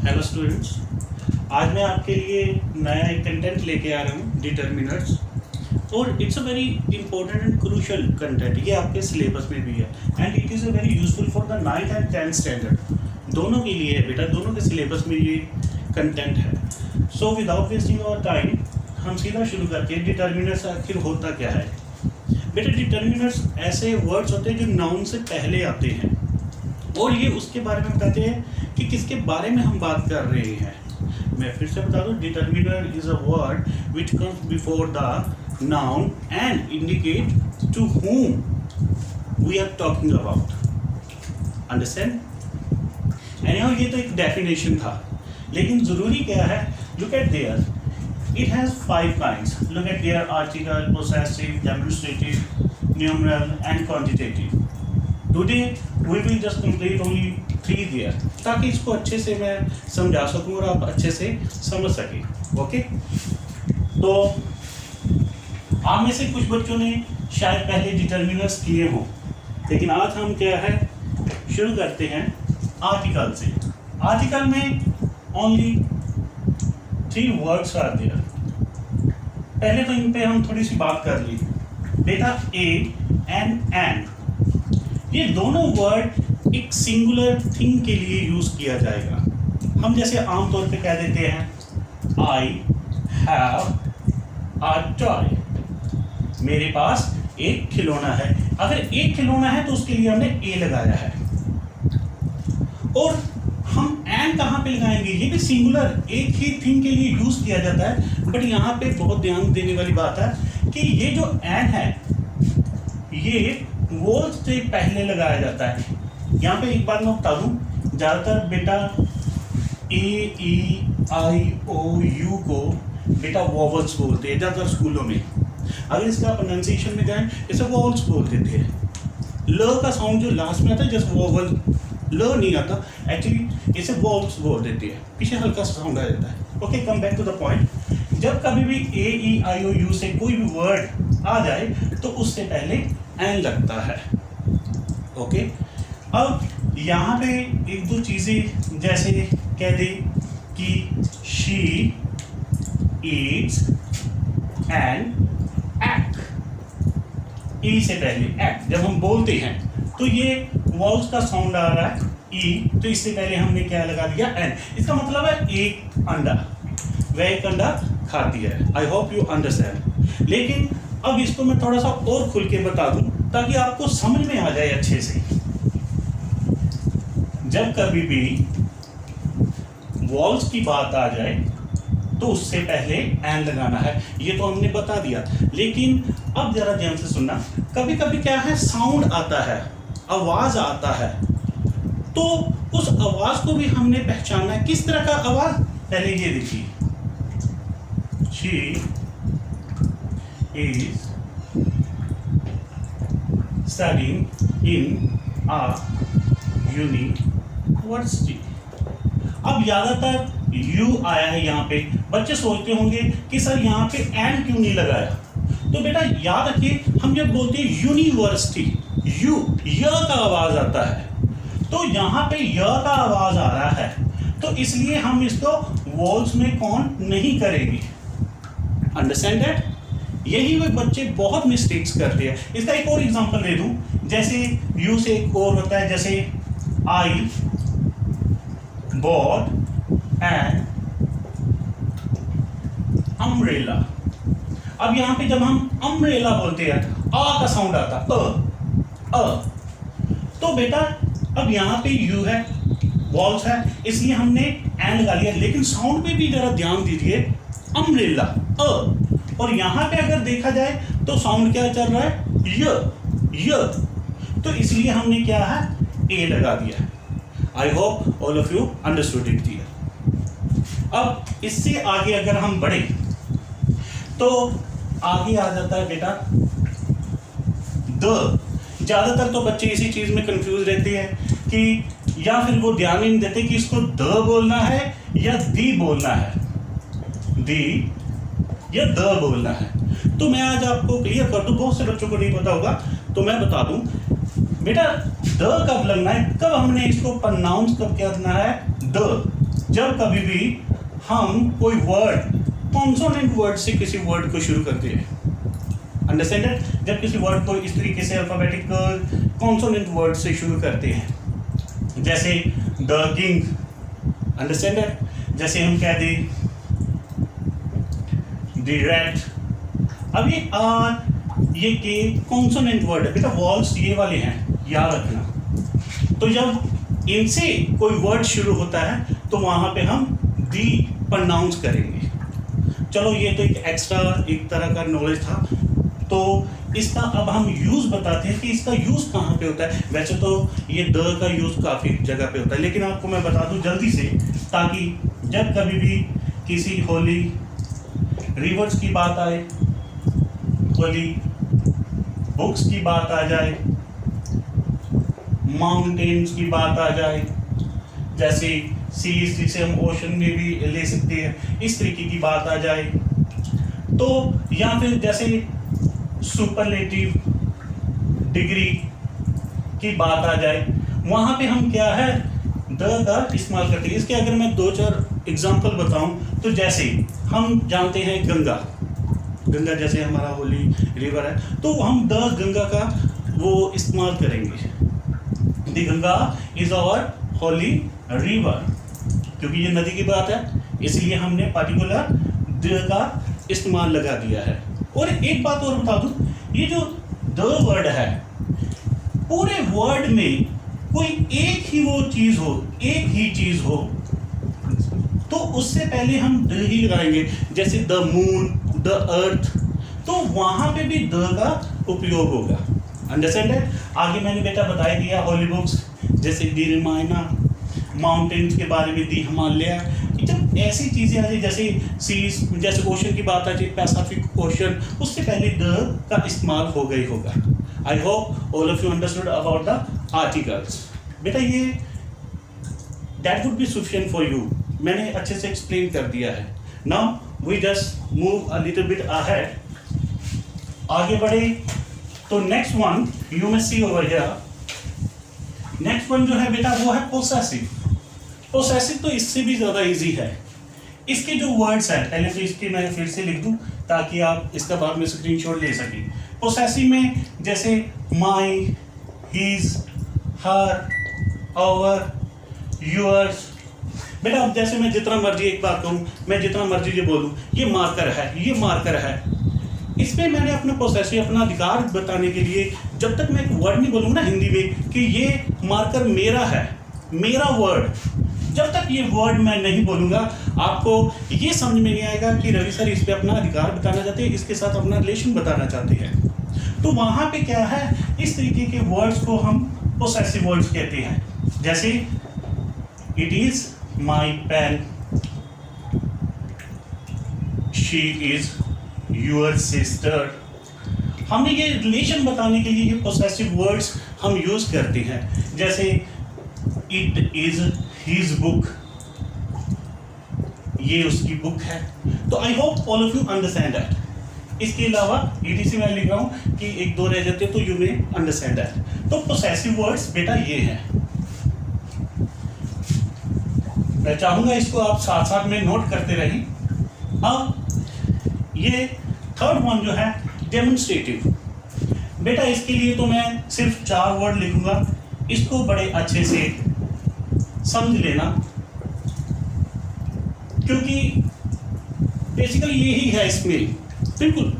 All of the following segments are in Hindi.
हेलो स्टूडेंट्स, आज मैं आपके लिए नया एक कंटेंट लेके आ रहा हूँ डिटर्मिनर्स। और it's a very important and crucial content. ये आपके सिलेबस में भी है and it is a very useful for the 9th and 10th standard. दोनों के लिए है बेटा, दोनों के सिलेबस में ये कंटेंट है। So without wasting our time हम सीधा शुरू करते हैं। डिटर्मिनर्स आखिर होता क्या है बेटा? डिटर्मिनर्स ऐसे वर्ड्स होते हैं जो नाउन से पहले आते हैं और ये उसके बारे में बताते हैं कि किसके बारे में हम बात कर रहे हैं। मैं फिर से बता दूं, determiner is a word which comes before the noun and indicate to whom we are talking about. Understand? Anyhow ये तो एक डेफिनेशन था, लेकिन जरूरी क्या है? Look at there, it has 5 kinds. Look at their article, possessive, demonstrative, numeral and quantitative. Today we will just complete only 3 there, ताकि इसको अच्छे से मैं समझा सकूं और आप अच्छे से समझ सकें। ओके, तो आप में से कुछ बच्चों ने शायद पहले डिटर्मिनर्स किए हों, लेकिन आज हम क्या है शुरू करते हैं आर्टिकल से। आर्टिकल में ओनली 3 वर्ड्स आर देयर। पहले तो इन पे हम थोड़ी सी बात कर ली बेटा। ए एंड ये दोनों वर्ड एक सिंगुलर थिंग के लिए यूज किया जाएगा। हम जैसे आमतौर पे कह देते हैं आई हैव अ टॉय, मेरे पास एक खिलौना है। अगर एक खिलौना है तो उसके लिए हमने ए लगाया है। और हम एंड कहाँ पे लगाएंगे? ये भी सिंगुलर एक ही थिंग के लिए यूज किया जाता है, बट यहाँ पे बहुत ध्यान देने वाली बात है कि ये जो एंड है ये वोल्स से पहले लगाया जाता है। यहाँ पे एक बात मैं बता दूँ, ज़्यादातर बेटा ए ई आई ओ यू को बेटा वॉवल्स बोलते हैं ज़्यादातर स्कूलों में। अगर इसका प्रोनाउंसिएशन में जाए इसे वॉवल्स बोल देते हैं। ल का साउंड जो लास्ट में आता है जस्ट वॉवल, ल नहीं आता एक्चुअली, इसे वॉवल्स बोल देते हैं, पीछे हल्का सा साउंड आ जाता है। Okay, come back to the point. जब कभी भी ए ई आई ओ यू से कोई भी वर्ड आ जाए तो उससे पहले एन लगता है। ओके, अब यहाँ पे एक दो चीज़ें जैसे कह दे कि शी ईट्स एंड एक्ट, ई से पहले एक्ट जब हम बोलते हैं तो ये वॉल्स का साउंड आ रहा है ई, तो इससे पहले हमने क्या लगा दिया एन। इसका मतलब है एक अंडा, वह एक अंडा खाती है। I hope you understand. लेकिन अब इसको मैं थोड़ा सा और खुल के बता दूं ताकि आपको समझ में आ जाए अच्छे से। जब कभी भी वॉल्स की बात आ जाए तो उससे पहले एन लगाना है, ये तो हमने बता दिया। लेकिन अब जरा ध्यान से सुनना, कभी कभी क्या है साउंड आता है, आवाज आता है, तो उस आवाज को भी हमने पहचानना है। किस तरह का आवाज? पहले ये देखिए, she is studying in a university. अब ज्यादातर यू आया है यहाँ पे, बच्चे सोचते होंगे कि सर यहाँ पे एंड क्यों नहीं लगाया? तो बेटा याद रखिए, हम जब बोलते हैं यूनिवर्सिटी, यू य का आवाज आता है, तो यहाँ पे य का आवाज आ रहा है, तो इसलिए हम इसको वॉल्स में काउंट नहीं करेंगे। Understand that? यही वे बच्चे बहुत मिस्टेक्स करते हैं। इसका एक और एग्जांपल दे दूं, जैसे यू से एक और होता है, जैसे आई बॉट एन अम्ब्रेला। अब यहाँ पे जब हम अम्ब्रेला बोलते हैं आ का साउंड आता अ, तो बेटा अब यहाँ पे यू है, वॉल्स है, इसलिए हमने एन लगा लिया। लेकिन साउंड पे भी जरा ध्यान दीजिए, अम्ब्रेला अ, और यहाँ पे अगर देखा जाए तो साउंड क्या चल रहा है? य, तो इसलिए हमने क्या है ए लगा दिया। आई hope all of you understood it clear. अब इससे आगे अगर हम बढ़े तो आगे आ जाता है बेटा द। ज्यादातर तो बच्चे इसी चीज में कंफ्यूज रहते हैं कि या फिर वो ध्यान नहीं देते कि इसको द बोलना है या दी बोलना है, दी या द बोलना है। तो मैं आज आपको क्लियर कर दूं, बहुत से बच्चों को नहीं पता होगा तो मैं बता दूं बेटा द कब लगना है, कब हमने इसको प्रोनाउंस कब करना है द, जब कभी भी हम कोई वर्ड कॉन्सोनेंट वर्ड से किसी वर्ड को शुरू करते हैं, अंडरस्टैंड इट, जब किसी वर्ड को इस तरीके से अल्फाबेटिकल कॉन्सोनेंट वर्ड से शुरू करते हैं, जैसे द किंग, अंडरस्टैंड इट, जैसे हम कह दें द रेड। अब ये आर, ये के कॉन्सोनेंट वर्ड है बेटा, वॉल्स ये वाले हैं, याद रखना। तो जब इनसे कोई वर्ड शुरू होता है तो वहां पे हम दी प्रोनाउंस करेंगे। चलो ये तो एक एक्स्ट्रा एक तरह का नॉलेज था। तो इसका अब हम यूज़ बताते हैं कि इसका यूज़ कहाँ पे होता है। वैसे तो ये द का यूज़ काफ़ी जगह पे होता है, लेकिन आपको मैं बता दूं जल्दी से, ताकि जब कभी भी किसी होली रिवर्स की बात आए, होली बुक्स की बात आ जाए, माउंटेन्स की बात आ जाए, जैसे सीज जिसे हम ओशन में भी ले सकते हैं, इस तरीके की बात आ जाए, तो या फिर जैसे सुपरलेटिव डिग्री की बात आ जाए, वहाँ पे हम क्या है द का इस्तेमाल करते हैं। इसके अगर मैं 2-4 एग्जांपल बताऊं तो जैसे हम जानते हैं गंगा, गंगा जैसे हमारा होली रिवर है, तो हम द गंगा का वो इस्तेमाल करेंगे। The Ganga is our holy river, क्योंकि ये नदी की बात है इसलिए हमने पार्टिकुलर द का इस्तेमाल लगा दिया है। और एक बात और बता दूं, ये जो द वर्ड है, पूरे वर्ड में कोई एक ही वो चीज हो, एक ही चीज हो, तो उससे पहले हम द ही लगाएंगे। जैसे द मून, द अर्थ, तो वहां पे भी द का उपयोग होगा, अंडरस्टैंड है। आगे मैंने बेटा बता दिया होली बुक्स, जैसे दी रामायणा, माउंटेन्स के बारे में दी हिमालय, जब ऐसी चीज़ें आ जाए, जैसे सीज, जैसे ओशन की बात आ जाए, पैसिफिक ओशन, उससे पहले द का इस्तेमाल हो गई होगा। I hope all of you understood about the articles. बेटा ये that would be sufficient for you, मैंने अच्छे से एक्सप्लेन कर दिया है। Now we just move a little bit ahead, आगे बढ़े। तो next one you may see over here, next one जो है बेटा वो है पोसेसिव। पोसेसिव तो इससे भी ज़्यादा इजी है। इसके जो वर्ड्स हैं, पहले तो इसके मैं फिर से लिख दूं ताकि आप इसका बाद में स्क्रीनशॉट ले सकें। पोसेसिव में जैसे माई, हीज, हर, आवर, योर्स। बेटा अब जैसे मैं जितना मर्जी एक बात कहूँ, मैं जितना मर्जी ये बोलूँ, ये मार्कर है, ये मार्कर है, इसमें मैंने अपना पोसेसिव, अपना अधिकार बताने के लिए जब तक मैं एक वर्ड नहीं बोलूँगा ना हिंदी में कि ये मार्कर मेरा है, मेरा वर्ड, जब तक ये वर्ड मैं नहीं बोलूँगा आपको ये समझ में नहीं आएगा कि रवि सर इस पे अपना अधिकार बताना चाहते हैं, इसके साथ अपना रिलेशन बताना चाहते हैं। तो वहाँ पे क्या है, इस तरीके के वर्ड्स को हम पोसेसिव वर्ड्स कहते हैं। जैसे it is my pen, she is your sister. हमने ये रिलेशन बताने के लिए ये पोसेसिव वर्ड्स हम यूज़ करते हैं। जैसे इट इज़ हिज बुक, ये उसकी बुक है। तो आई hope all of you understand that. इसके अलावा ETC मैं लिख रहा हूँ कि 1-2 रह जाते तो यू मे अंडरस्टैंड दैट। तो पोसेसिव वर्ड्स बेटा ये हैं, मैं चाहूँगा इसको आप साथ साथ में नोट करते रहें। अब ये थर्ड वन जो है डेमोन्स्ट्रेटिव, बेटा इसके लिए तो मैं सिर्फ 4 वर्ड लिखूंगा, इसको बड़े अच्छे से समझ लेना, क्योंकि बेसिकली यही है इसमें, बिल्कुल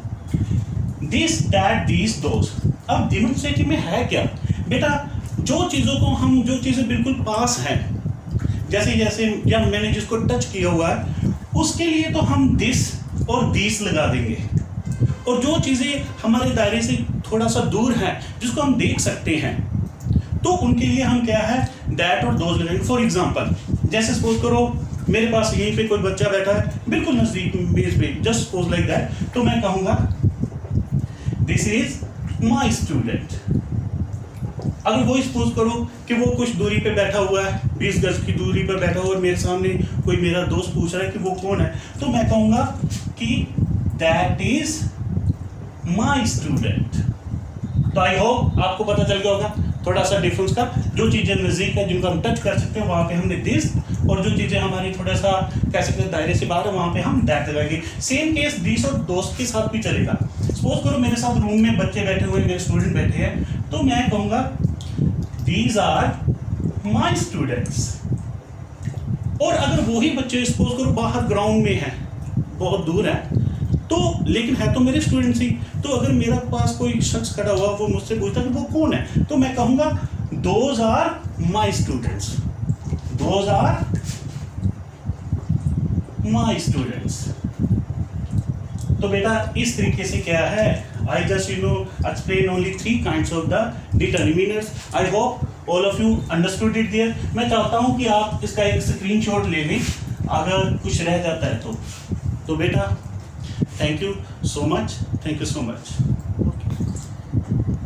दिस दैट दिस दोस। अब डेमोन्स्ट्रेटिव में है क्या बेटा, जो चीज़ों को हम, जो चीज़ें बिल्कुल पास हैं, जैसे जैसे या मैंने जिसको टच किया हुआ है उसके लिए तो हम दिस और दिस लगा देंगे, और जो चीज़ें हमारे दायरे से थोड़ा सा दूर हैं जिसको हम देख सकते हैं तो उनके लिए हम क्या है दैट और दोज लगाएंगे। फॉर एग्जांपल जैसे सपोज करो मेरे पास यहीं पे कोई बच्चा बैठा है बिल्कुल नज़दीक मेज पे, जस्ट सपोज लाइक दैट, तो मैं कहूँगा दिस इज माई स्टूडेंट। अगर वो सपोज करो कि वो कुछ दूरी पे बैठा हुआ है, 20 गज की दूरी पर बैठा हुआ है, मेरे सामने कोई मेरा दोस्त पूछ रहा है कि वो कौन है, तो मैं कहूँगा कि दैट इज माई स्टूडेंट। तो आई होप आपको पता चल गया होगा थोड़ा सा डिफरेंस का। जो चीज़ें नज़दीक है जिनको हम टच कर सकते हैं वहाँ पे हमने दिस और जो चीज़ें हमारी थोड़ा सा कह सकते हैं दायरे से बाहर है वहाँ पे हम दैट लगाएंगे। सेम केस दीस और दोस्त के साथ भी चलेगा। सपोज करो मेरे साथ रूम में बच्चे बैठे हुए हैं, मेरे स्टूडेंट बैठे हैं, तो मैं कहूँगा दीज आर माई स्टूडेंट्स। और अगर वही बच्चे सपोज करो बाहर ग्राउंड में हैं, बहुत दूर है, तो लेकिन है तो मेरे स्टूडेंट्स ही, तो अगर मेरे पास कोई शख्स खड़ा हुआ वो मुझसे पूछता कि वो कौन है, तो मैं कहूँगा those are my students, those are my students. तो बेटा इस तरीके से क्या है, I just explain only 3 kinds of the determiners. I hope all of you understood it there. मैं चाहता हूँ कि आप इसका एक स्क्रीनशॉट ले लें अगर कुछ रह जाता है तो बेटा thank you so much, thank you so much.